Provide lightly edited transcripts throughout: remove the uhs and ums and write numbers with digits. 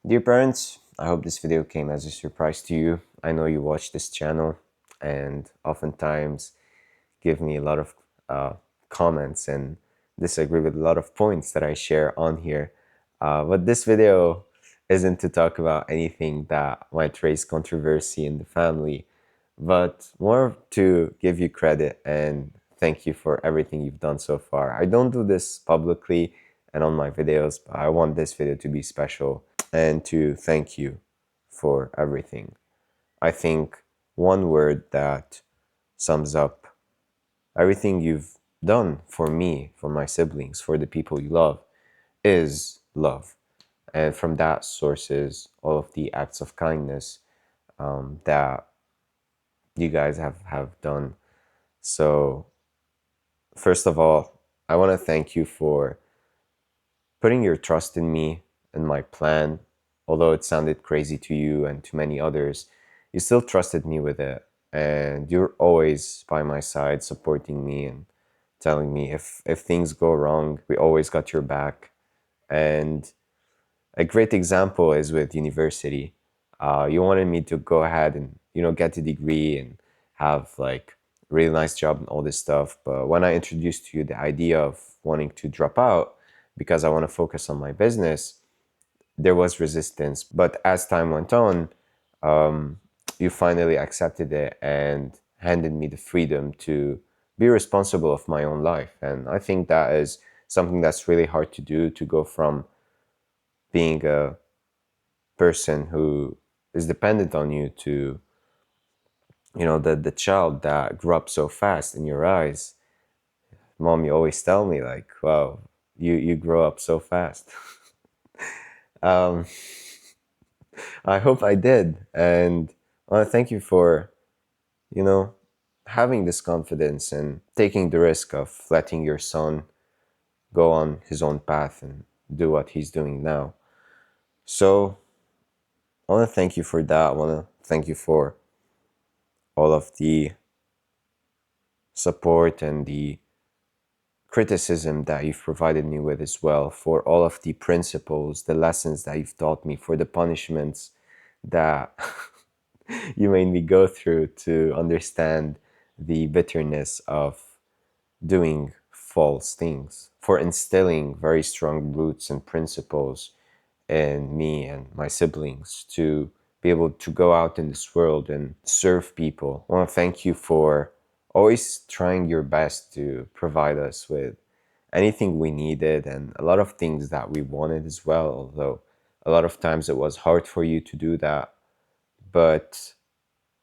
Dear parents, I hope this video came as a surprise to you. I know you watch this channel and oftentimes give me a lot of uh, comments and disagree with a lot of points that I share on here. But this video isn't to talk about anything that might raise controversy in the family, but more to give you credit and thank you for everything you've done so far. I don't do this publicly and on my videos, but I want this video to be special and to thank you for everything. I think one word that sums up everything you've done for me, for my siblings, for the people you love, is love. And from that sources all of the acts of kindness that you guys have done. So, first of all, I want to thank you for putting your trust in me and my plan. Although it sounded crazy to you and to many others, you still trusted me with it. And you're always by my side, supporting me and telling me if things go wrong, we always got your back. And a great example is with university. You wanted me to go ahead and get a degree and have like a really nice job and all this stuff. But when I introduced to you the idea of wanting to drop out because I want to focus on my business, there was resistance. But as time went on, um, you finally accepted it and handed me the freedom to be responsible of my own life. And I think that is something that's really hard to do, to go from being a person who is dependent on you to the child that grew up so fast in your eyes. Mom, you always tell me like, wow, you grow up so fast. um, I hope I did, and I want to thank you for you know having this confidence and taking the risk of letting your son go on his own path and do what he's doing now. So I want to thank you for that. I want to thank you for all of the support and the criticism that you've provided me with as well, for all of the principles, the lessons that you've taught me, for the punishments that you made me go through to understand the bitterness of doing false things, for instilling very strong roots and principles in me and my siblings to be able to go out in this world and serve people. I want to thank you for always trying your best to provide us with anything we needed and a lot of things that we wanted as well, although a lot of times it was hard for you to do that. But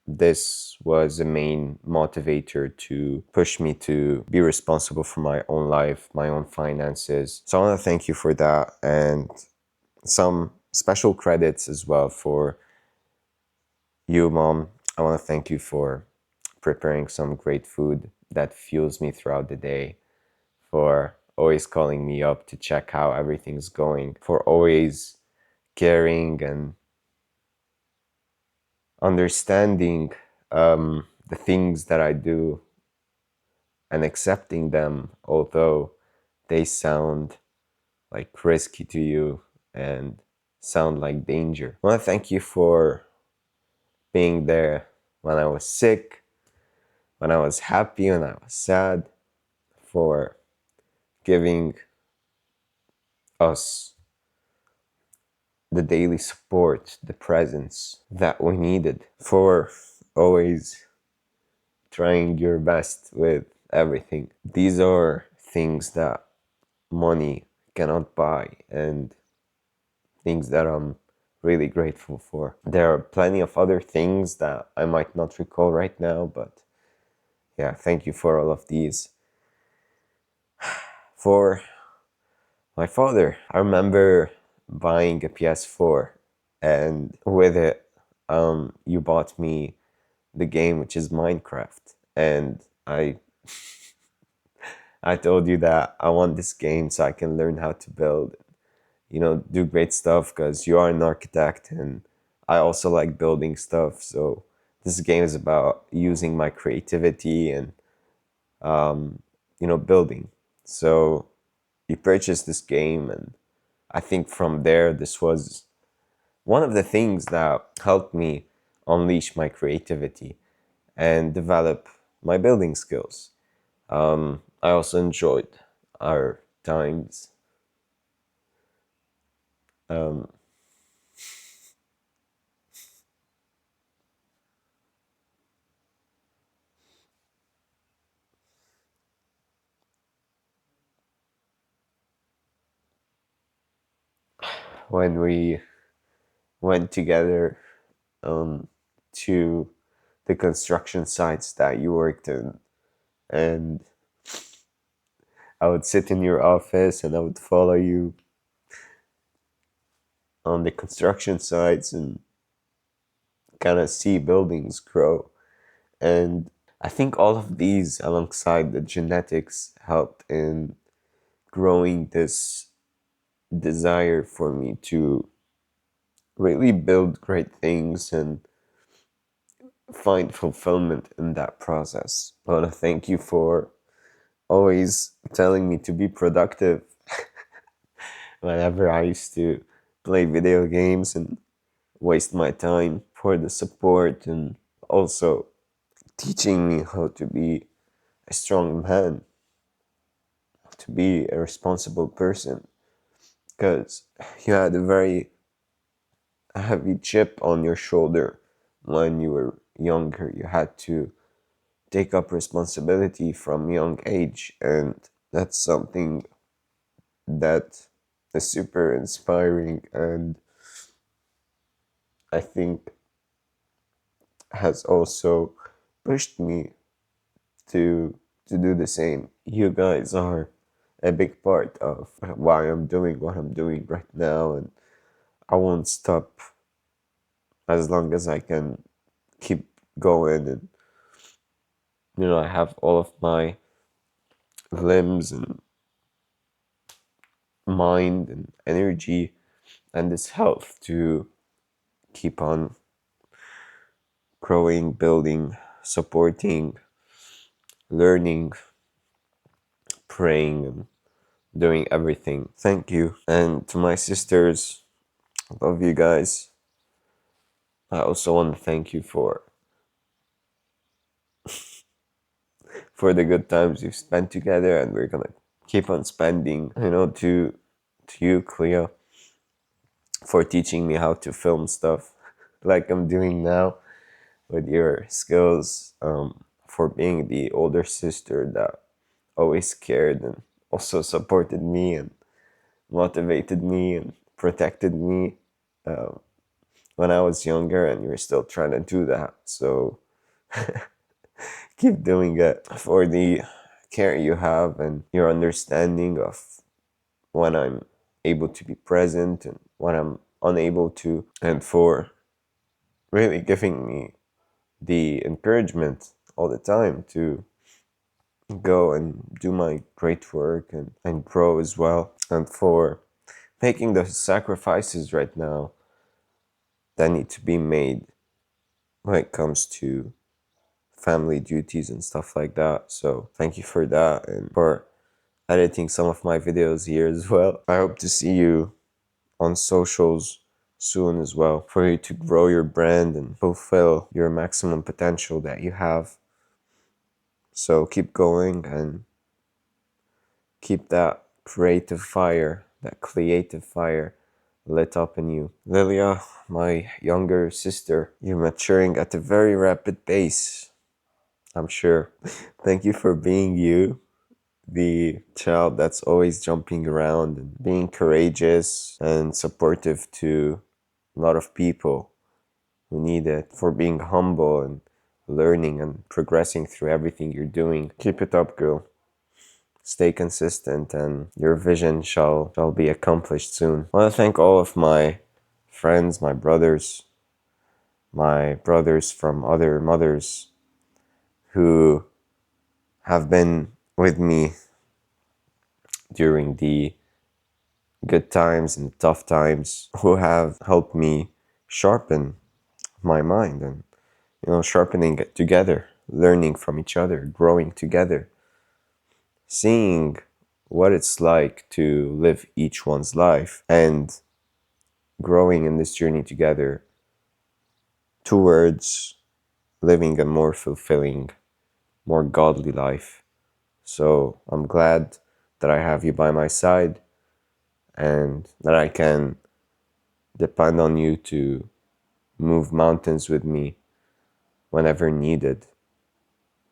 this was a main motivator to push me to be responsible for my own life, my own finances. So I want to thank you for that, and some special credits as well for you, Mom. I want to thank you for preparing some great food that fuels me throughout the day, for always calling me up to check how everything's going, for always caring and understanding the things that I do and accepting them, although they sound like risky to you and sound like danger. I want to thank you for being there when I was sick, when I was happy, when I was sad, for giving us the daily support, the presence that we needed, for always trying your best with everything. These are things that money cannot buy, and things that I'm really grateful for. There are plenty of other things that I might not recall right now, but yeah, thank you for all of these. For my father, I remember buying a PS4, and with it, you bought me the game, which is Minecraft, and I told you that I want this game so I can learn how to build, do great stuff, because you are an architect and I also like building stuff. So this game is about using my creativity and building. So you purchased this game, and I think from there this was one of the things that helped me unleash my creativity and develop my building skills. I also enjoyed our times um, when we went together um, to the construction sites that you worked in, and I would sit in your office and I would follow you on the construction sites and kind of see buildings grow. And I think all of these, alongside the genetics, helped in growing this desire for me to really build great things and find fulfillment in that process. I want to thank you for always telling me to be productive whenever I used to play video games and waste my time, for the support, and also teaching me how to be a strong man, to be a responsible person, because you had a very heavy chip on your shoulder when you were younger. You had to take up responsibility from young age, and that's something that is super inspiring, and I think has also pushed me to do the same. You guys are a big part of why I'm doing what I'm doing right now, and I won't stop as long as I can keep going. And I have all of my limbs and mind and energy and this health to keep on growing, building, supporting, learning, praying, and doing everything. Thank you. And to my sisters, I love you guys. I also want to thank you for the good times we've spent together, and we're gonna keep on spending. To you, Cleo, for teaching me how to film stuff like I'm doing now with your skills, for being the older sister that always cared and also supported me and motivated me and protected me when I was younger, and you're still trying to do that. So keep doing it, for the care you have and your understanding of when I'm able to be present and when I'm unable to, and for really giving me the encouragement all the time to go and do my great work and grow as well, and for making the sacrifices right now that need to be made when it comes to family duties and stuff like that. So thank you for that, and for editing some of my videos here as well. I hope to see you on socials soon as well, for you to grow your brand and fulfill your maximum potential that you have. So keep going and keep that creative fire lit up in you. Lilia, my younger sister, you're maturing at a very rapid pace, I'm sure. Thank you for being you, the child that's always jumping around and being courageous and supportive to a lot of people who need it, for being humble and learning and progressing through everything you're doing. Keep it up, girl. Stay consistent, and your vision shall be accomplished soon. I want to thank all of my friends, my brothers from other mothers who have been with me during the good times and tough times, who have helped me sharpen my mind, and sharpening it together, learning from each other, growing together, seeing what it's like to live each one's life, and growing in this journey together towards living a more fulfilling, more godly life. So I'm glad that I have you by my side and that I can depend on you to move mountains with me whenever needed.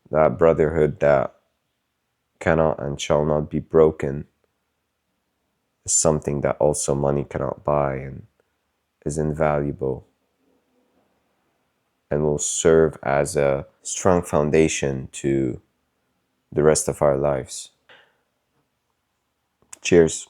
That brotherhood that cannot and shall not be broken is something that also money cannot buy and is invaluable and will serve as a strong foundation to the rest of our lives. Cheers.